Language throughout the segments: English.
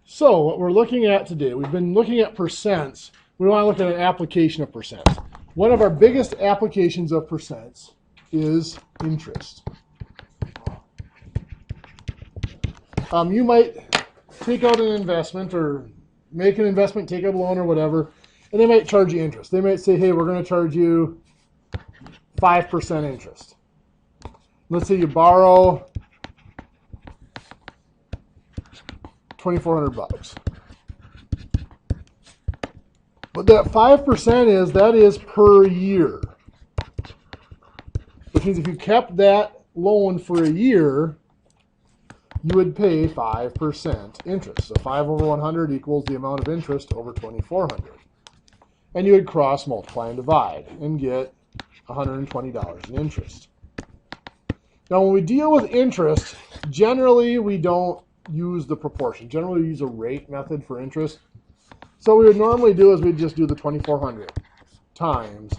So what we're looking at today, we've been looking at percents. We want to look at an application of percents. One of our biggest applications of percents is interest. You might take out an investment or make an investment, take out a loan or whatever, and they might charge you interest. They might say, hey, we're going to charge you 5% interest. Let's say you borrow $2,400. But that 5% that is per year. Which means if you kept that loan for a year, you would pay 5% interest. So 5 over 100 equals the amount of interest over 2,400. And you would cross, multiply, and divide and get $120 in interest. Now when we deal with interest, generally we don't use the proportion. Generally we use a rate method for interest. So what we would normally do is we'd just do the 2,400 times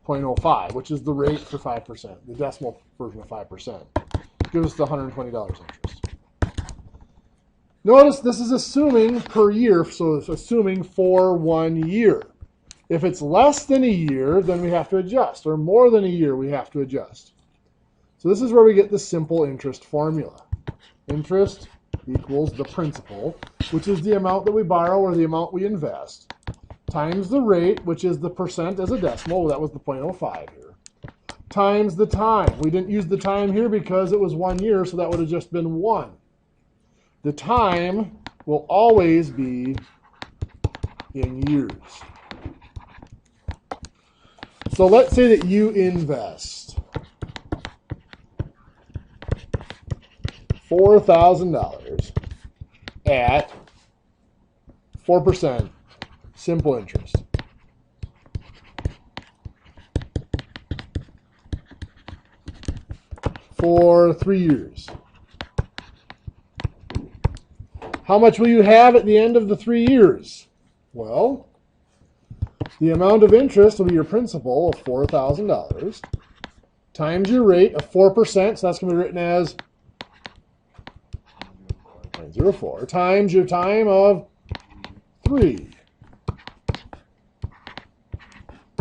0.05, which is the rate for 5%, the decimal version of 5%. Gives us the $120 interest. Notice this is assuming per year, so it's assuming for 1 year. If it's less than a year, then we have to adjust, or more than a year, we have to adjust. So this is where we get the simple interest formula. Interest equals the principal, which is the amount that we borrow or the amount we invest, times the rate, which is the percent as a decimal. That was the 0.05 here. Times the time. We didn't use the time here because it was 1 year, so that would have just been 1. The time will always be in years. So let's say that you invest $4,000 at 4% simple interest. For 3 years. How much will you have at the end of the 3 years? Well, the amount of interest will be your principal of $4,000 times your rate of 4%, so that's going to be written as 0.04 times your time of 3.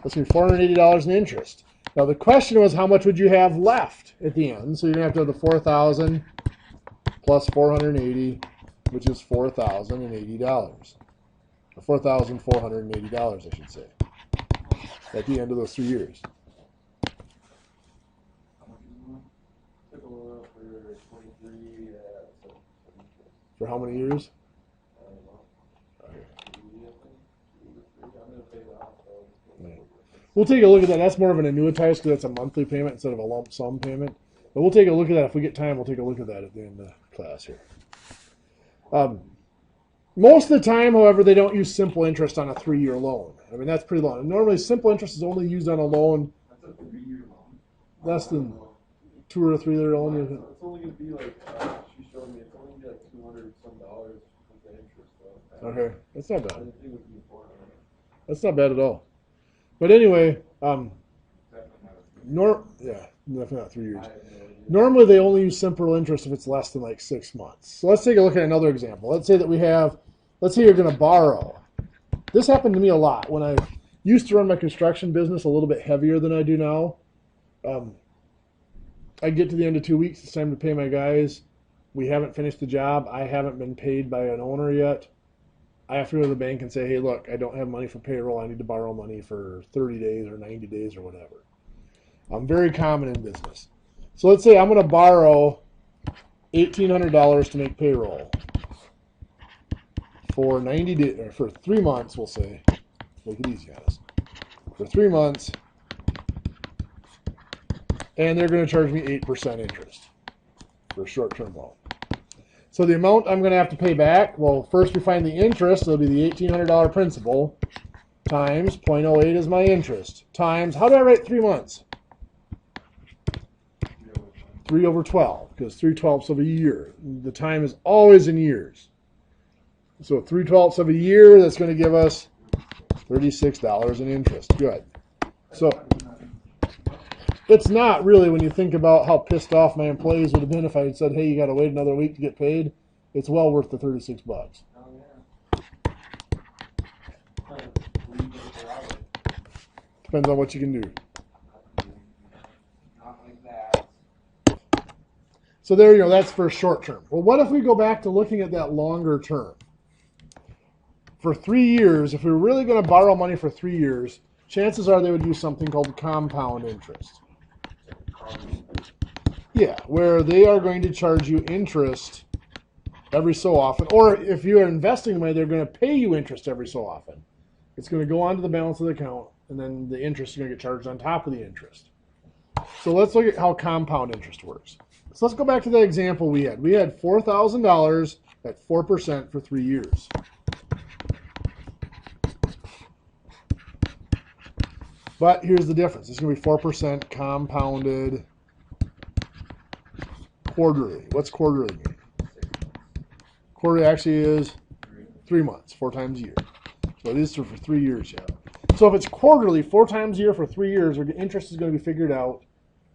That's going to be $480 in interest. Now the question was, how much would you have left at the end? So you're going to have to have the 4,000 plus 480, which is $4,080. Or $4,480, I should say, at the end of those 3 years. For how many years? We'll take a look at that. That's more of an annuitized because that's a monthly payment instead of a lump sum payment. But we'll take a look at that. If we get time, we'll take a look at that at the end of the class here. Most of the time, however, they don't use simple interest on a 3-year loan. I mean, that's pretty long. Normally, simple interest is only used on a loan less than 2 or 3 year loan. It's only going to be like, she showed me, it's only going to be like $200 some with the interest. Okay, that's not bad. That's not bad at all. But anyway, definitely not 3 years. Normally, they only use simple interest if it's less than like 6 months. So let's take a look at another example. Let's say that let's say you're going to borrow. This happened to me a lot when I used to run my construction business a little bit heavier than I do now. I get to the end of 2 weeks, it's time to pay my guys. We haven't finished the job. I haven't been paid by an owner yet. I have to go to the bank and say, hey, look, I don't have money for payroll. I need to borrow money for 30 days or 90 days or whatever. Very common in business. So let's say I'm going to borrow $1,800 to make payroll for 90 days, or for 3 months, we'll say. Make it easy on us. For 3 months, and they're going to charge me 8% interest for a short-term loan. So the amount I'm going to have to pay back, well, first we find the interest. It'll be the $1,800 principal times 0.08 is my interest times, how do I write 3 months? 3 over 12, because 3/12 of a year. The time is always in years. So 3/12 of a year, that's going to give us $36 in interest. Good. So it's not really, when you think about how pissed off my employees would have been if I had said, hey, you got to wait another week to get paid. it's well worth the $36. Oh, yeah. What do you get per hour? Depends on what you can do. Not like that. So there you go, that's for short term. Well, what if we go back to looking at that longer term? For 3 years, if we were really going to borrow money for 3 years, chances are they would use something called compound interest. Yeah, where they are going to charge you interest every so often. Or if you are investing money, they're going to pay you interest every so often. It's going to go onto the balance of the account, and then the interest is going to get charged on top of the interest. So let's look at how compound interest works. So let's go back to the example we had. We had $4,000 at 4% for 3 years. But here's the difference. It's going to be 4% compounded quarterly. What's quarterly mean? Quarterly actually is 3 months, 4 times a year. So it is for 3 years, yeah. So if it's quarterly, 4 times a year for 3 years, our interest is going to be figured out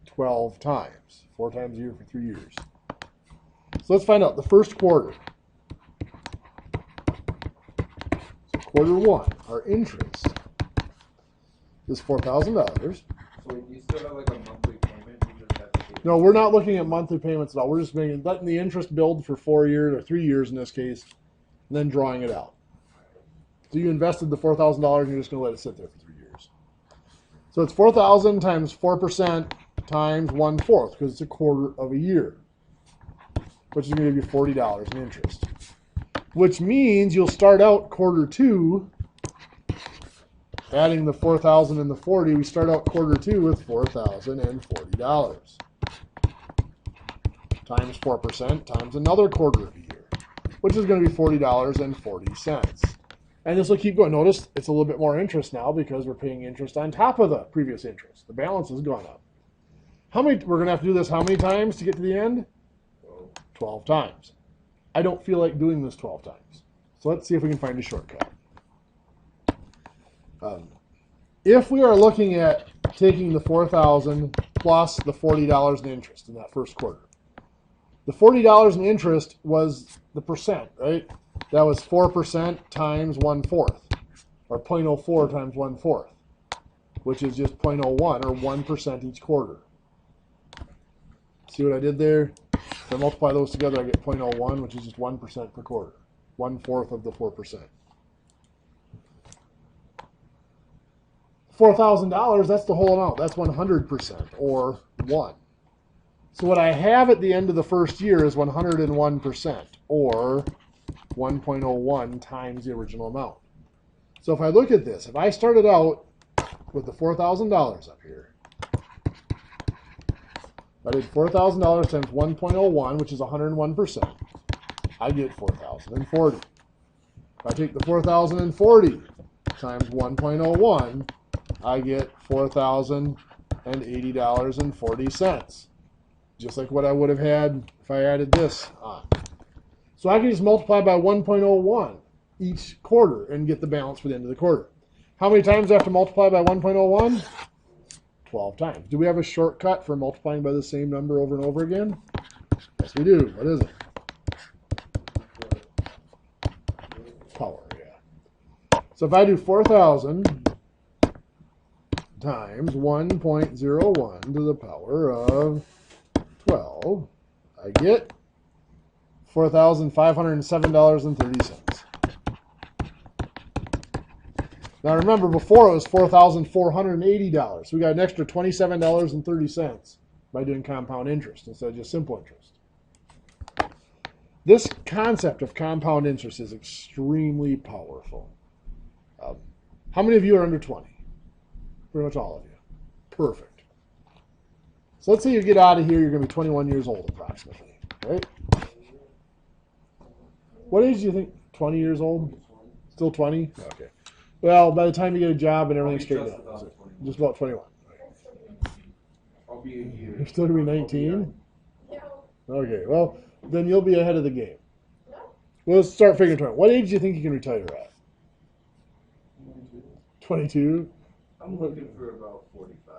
12 times. 4 times a year for 3 years. So let's find out the first quarter. So quarter 1, our interest is $4,000. So you still have like a monthly payment, you just have to pay. No, we're not looking at monthly payments at all. We're just letting the interest build for 4 years or 3 years in this case, and then drawing it out. So you invested the $4,000 and you're just going to let it sit there for 3 years. So it's 4,000 times 4% times 1/4 because it's a quarter of a year, which is going to give you $40 in interest. Which means you'll start out quarter 2, adding the 4,000 and the 40, we start out quarter 2 with $4,040 times 4% times another quarter of a year, which is going to be $40.40. And this will keep going. Notice it's a little bit more interest now because we're paying interest on top of the previous interest. The balance has gone up. We're going to have to do this how many times to get to the end? 12 times. I don't feel like doing this 12 times. So let's see if we can find a shortcut. If we are looking at taking the $4,000 plus the $40 in interest in that first quarter, the $40 in interest was the percent, right? That was 4% times 1/4, or 0.04 times 1/4, which is just 0.01 or 1% each quarter. See what I did there? If I multiply those together, I get 0.01, which is just 1% per quarter, 1/4 of the 4%. $4,000, that's the whole amount. That's 100%, or 1. So what I have at the end of the first year is 101%, or 1.01 times the original amount. So if I look at this, if I started out with the $4,000 up here, I did $4,000 times 1.01, which is 101%, I get 4,040. If I take the 4,040 times 1.01, I get $4,080.40, just like what I would have had if I added this on. So I can just multiply by 1.01 each quarter and get the balance for the end of the quarter. How many times do I have to multiply by 1.01? 12 times. Do we have a shortcut for multiplying by the same number over and over again? Yes, we do. What is it? Power, yeah. So if I do 4,000 times 1.01 to the power of 12, I get $4,507.30. Now remember, before it was $4,480. So we got an extra $27.30 by doing compound interest instead of just simple interest. This concept of compound interest is extremely powerful. How many of you are under 20? Pretty much all of you. Perfect. So let's say you get out of here, you're going to be 21 years old approximately, right? What age do you think? 20 years old? Still 20? Okay. Well, by the time you get a job and everything straightened out, just about 21. I'll be a year. You're still going to be 19? Okay, well, then you'll be ahead of the game. Well, let's start figuring 20. What age do you think you can retire at? 22? I'm looking for about 45.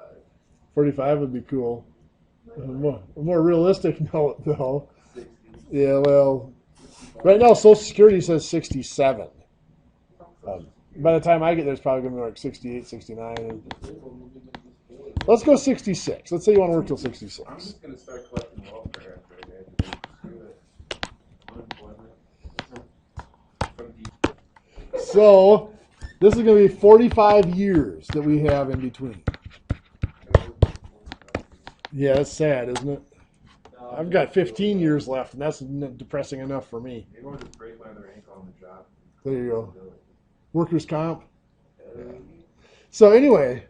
45 would be cool. A more realistic note, though. 60. Yeah, well, Right now, Social Security says 67. By the time I get there, it's probably going to be like 68, 69. Let's go 66. Let's say you want to work till 66. I'm just gonna start collecting welfare after I graduate. Screw it. Unemployment. So this is going to be 45 years that we have in between. Yeah, that's sad, isn't it? I've got 15 years left, and that's depressing enough for me. Maybe we'll just break another ankle on the job. There you go. Workers' comp. So anyway,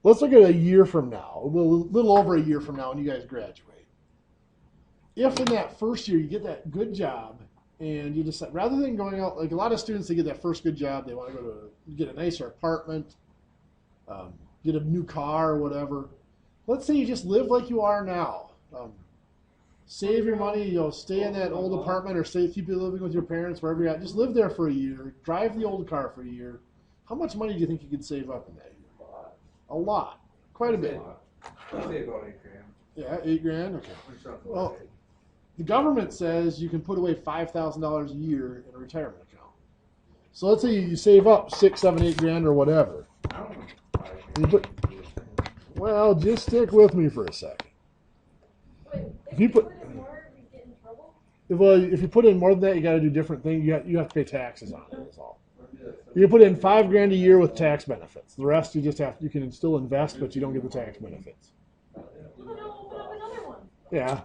let's look at a year from now, a little over a year from now when you guys graduate. If in that first year you get that good job and you decide, rather than going out, like a lot of students, they get that first good job, they want to go to get a nicer apartment, get a new car or whatever. Let's say you just live like you are now. Save your money, stay in that old apartment or keep living with your parents, wherever you're at. Just live there for a year, drive the old car for a year. How much money do you think you could save up in that year? A lot. Quite a bit. I'd say about $8,000. Yeah, $8,000? Okay. Or something Well, like that. the government says you can put away $5,000 a year in a retirement account. So let's say you save up $6,000, $7,000, $8,000 or whatever. I don't know. You put, well, just stick with me for a second. Wait, If you put in more, we get in trouble? if you put in more than that, you got to do different things. You have to pay taxes on it. That's all. You put in $5,000 a year with tax benefits. The rest you can still invest, but you don't get the tax benefits. Oh no, open up another one. Yeah,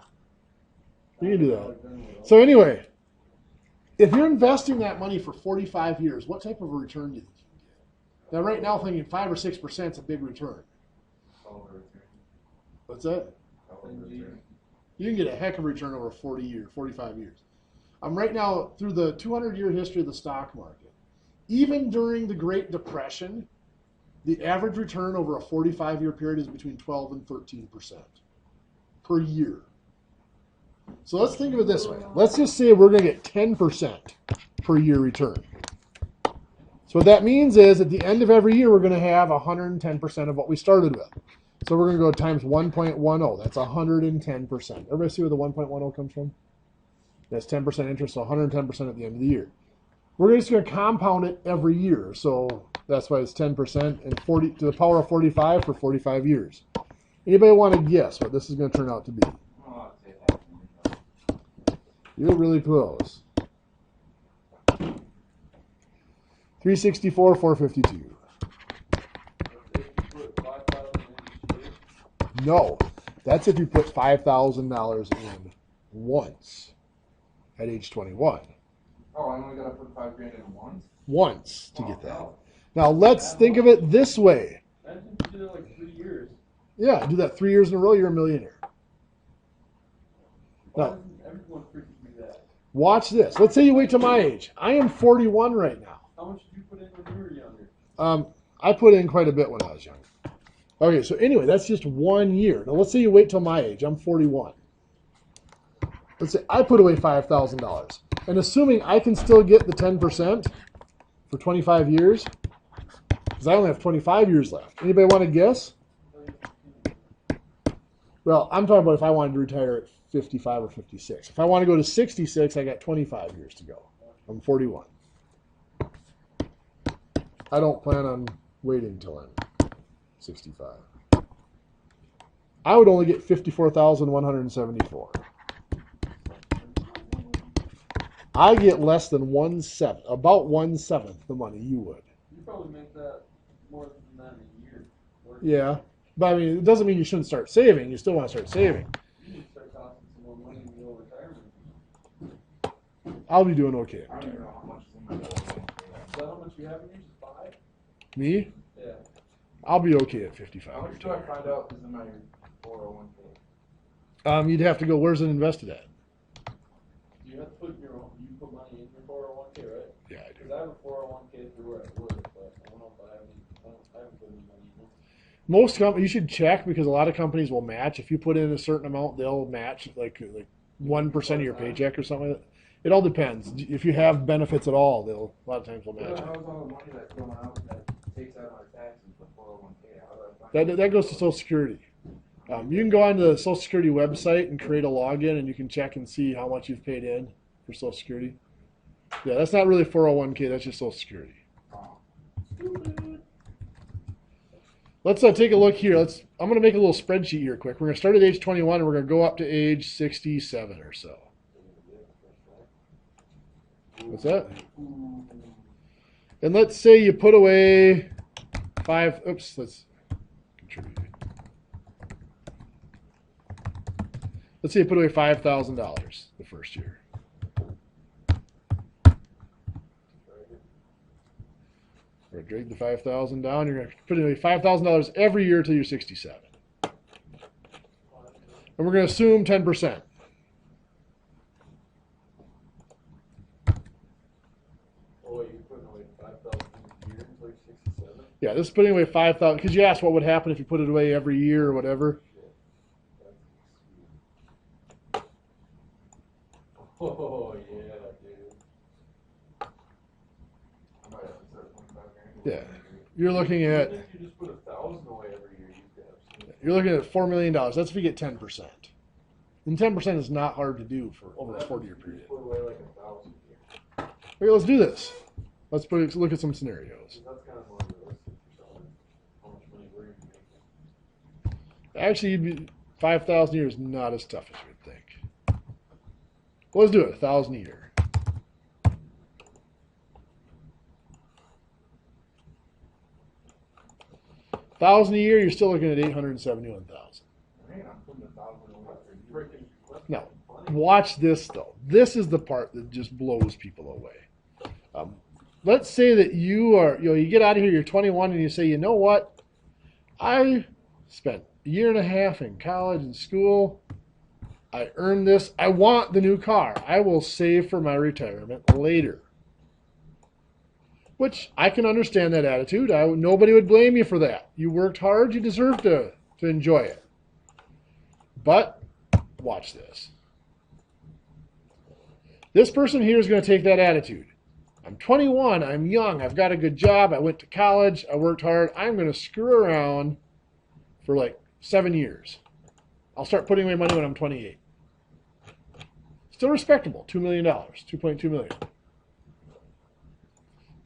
you can do that. So anyway, if you're investing that money for 45 years, what type of a return do you think you can get? Now, right now, thinking 5 or 6% is a big return. What's that? You can get a heck of a return over 45 years. Right now, through the 200-year history of the stock market, even during the Great Depression, the average return over a 45-year period is between 12 and 13% per year. So let's think of it this way. Let's just say we're going to get 10% per year return. So what that means is at the end of every year, we're going to have 110% of what we started with. So we're going to go times 1.10. That's 110%. Everybody see where the 1.10 comes from? That's 10% interest, so 110% at the end of the year. We're just going to compound it every year. So that's why it's 10% and 40 to the power of 45 for 45 years. Anybody want to guess what this is going to turn out to be? You're really close. 364, 452. No, that's if you put $5,000 in once at age 21. Oh, I only got to put $5,000 in once? Once to get that. Now let's think of it this way. Imagine you did it like 3 years. Yeah, do that 3 years in a row, you're a millionaire. Why Now, doesn't everyone freaking do that? watch this. Let's say you wait till my age. I am 41 right now. How much did you put in when you were younger? I put in quite a bit when I was young. Okay, so anyway, that's just 1 year. Now let's say you wait till my age. I'm 41. Let's say I put away $5,000. And assuming I can still get the 10% for 25 years, because I only have 25 years left. Anybody want to guess? Well, I'm talking about if I wanted to retire at 55 or 56. If I want to go to 66, I got 25 years to go. I'm 41. I don't plan on waiting until I'm 65. I would only get 54,174. I get less than 1/7, about 1/7 the money you would. You probably make that more than that in a year. Yeah, but I mean, it doesn't mean you shouldn't start saving. You still want to start saving. You need to start tossing some more money in the old retirement. I'll be doing okay. I don't even know how much is in my old one. Is that how much you have in yours? Just 5? Me? Yeah. I'll be okay at 55. How much do I find out is in my 401k? You'd have to go, where's it invested at? You have to put your own, you put money in your 401k, right? Yeah, I do. Because I have a 401k through where I work, but I don't know if I haven't put any money in it. Most companies, you should check because a lot of companies will match. If you put in a certain amount, they'll match like 1% of your paycheck or something like that. It all depends. If you have benefits at all, they'll a lot of times will match it. How's all the money that's going out that takes out our taxes for 401k? How do I find That goes to Social Security. You can go onto the Social Security website and create a login, and you can check and see how much you've paid in for Social Security. Yeah, that's not really 401k. That's just Social Security. Let's take a look here. I'm going to make a little spreadsheet here quick. We're going to start at age 21, and we're going to go up to age 67 or so. What's that? And let's say you put away let's contribute. Let's say you put away $5,000 the first year. We're going to drag the 5,000 down. You're going to put away $5,000 every year until you're 67. And we're going to assume 10%. Oh, you're putting away 5,000 a year until you're 67? Yeah, this is putting away 5,000 because you asked what would happen if you put it away every year or whatever. Oh, yeah, dude. I might have to start $25,000. Yeah, you're looking at Even if you just put 1,000 away every year, you could have some. you're looking at $4 million. That's if you get 10%. And 10% is not hard to do for over a 40-year period. Put away like 1,000 a year. Okay, let's do this. Let's look at some scenarios. That's kind of more realistic for someone. How much money we're even making. Actually, 5,000 a year is not as tough as you would think. Well, let's do it. 1,000 a year. $1,000 a year, you're still looking at 871,000. Man, I'm putting 1,000 away for freaking. Now, watch this though. This is the part that just blows people away. Let's say that you get out of here, you're 21, and you say, you know what? I spent a year and a half in college and school. I earned this. I want the new car. I will save for my retirement later. Which I can understand that attitude. Nobody would blame you for that. You worked hard. You deserve to enjoy it. But watch this. This person here is going to take that attitude. I'm 21. I'm young. I've got a good job. I went to college. I worked hard. I'm going to screw around for like 7 years. I'll start putting away money when I'm 28. Still respectable. $2 million. $2.2 million.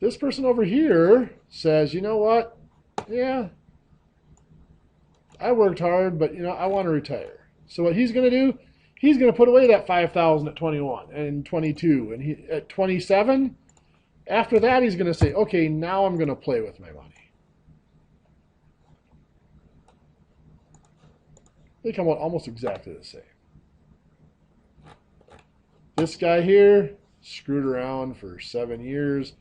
This person over here says, you know what? Yeah, I worked hard, but I want to retire. So what he's going to do, he's going to put away that $5,000 at 21 and 22, and at 27, after that he's going to say, okay, now I'm going to play with my money. They come out almost exactly the same. This guy here screwed around for 7 years,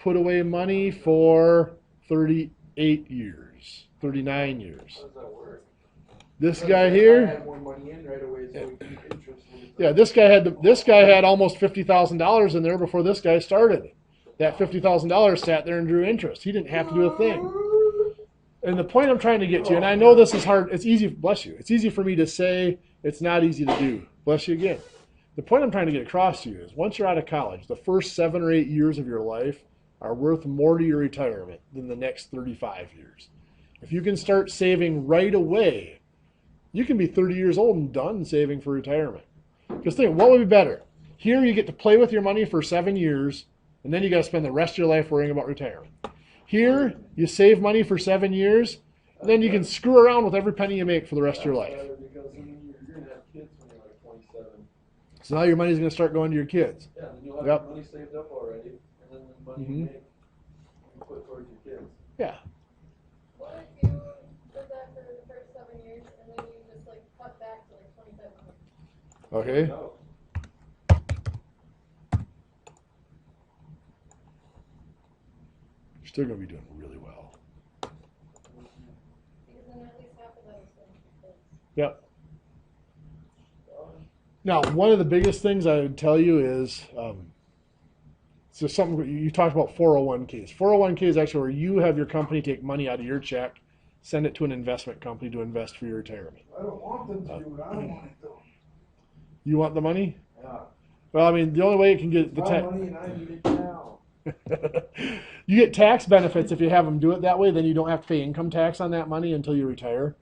put away money for 38 years, 39 years. How does that work? This guy here, I had more money in right away, so we keep interest. yeah, this guy had almost $50,000 in there before this guy started. That $50,000 sat there and drew interest. He didn't have to do a thing. And the point I'm trying to get to, and I know this is hard, it's easy, bless you, it's easy for me to say, it's not easy to do. Bless you again. The point I'm trying to get across to you is once you're out of college, the first 7 or 8 years of your life are worth more to your retirement than the next 35 years. If you can start saving right away, you can be 30 years old and done saving for retirement. Because think, what would be better? Here you get to play with your money for 7 years, and then you got to spend the rest of your life worrying about retirement. Here, you save money for 7 years, and then you can screw around with every penny you make for the rest of your life. Because then you're going to have kids when you're like 27. So now your money's going to start going to your kids. Yeah, then you'll have Yep. your money saved up already, and then the money Mhm. you make, you put towards your kids. Yeah. What if you did that for the first 7 years and then you just like cut back to like 2,700? Okay. No. You're still going to be doing really well. Because then at least half of that is going to kids. Yep. Now, one of the biggest things I would tell you is, so something you talked about 401ks. 401k is actually where you have your company take money out of your check, send it to an investment company to invest for your retirement. I don't want them to do it. I don't want it though. You want the money? Yeah. Well, I mean, the only way it can get the My money and I need it now. you get tax benefits if you have them do it that way. Then you don't have to pay income tax on that money until you retire.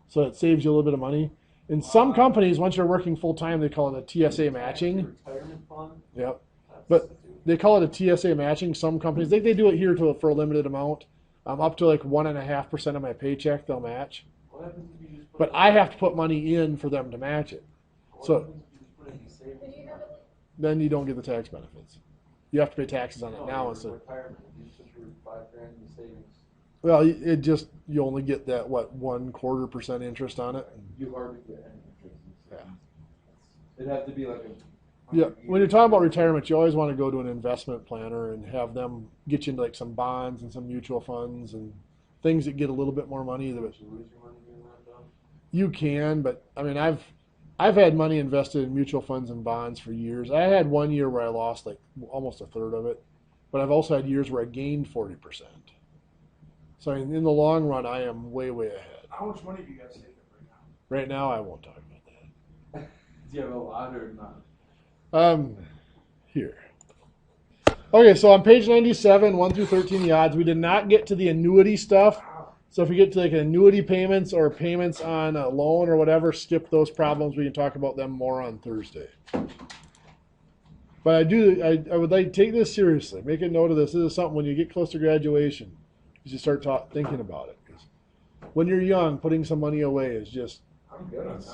So it saves you a little bit of money. In some companies, once you're working full time, they call it a TSA matching. Retirement fund? Yep. That's But stupid. they call it a TSA matching. Some companies they do it here for a limited amount, up to like 1.5% of my paycheck they'll match. What happens if you just put But it- I have to put money in for them to match it. What so- happens if you just put it in savings? Can you have it like, Then you don't get the tax benefits. You have to pay taxes on it No, now your instead. retirement, if you put your $5,000 in savings, Well, it just you only get that 1/4% interest on it. you hardly get any interest in Yeah. savings. It'd have to be like a. Yeah, when you're talking about retirement, you always want to go to an investment planner and have them get you into like some bonds and some mutual funds and things that get a little bit more money. That Would you lose your money doing that though? you can, but I mean, I've had money invested in mutual funds and bonds for years. I had one year where I lost like almost a third of it, but I've also had years where I gained 40%. So I mean, in the long run, I am way ahead. How much money do you guys saving right now? Right now, I won't talk about that. Do you have a lot or not? Here. Okay, so on page 97, 1 through 13, the odds, we did not get to the annuity stuff. So if you get to like annuity payments or payments on a loan or whatever, skip those problems. We can talk about them more on Thursday. But I would like to take this seriously. Make a note of this. This is something when you get close to graduation, you should start thinking about it. 'Cause when you're young, putting some money away is just I'm good on that.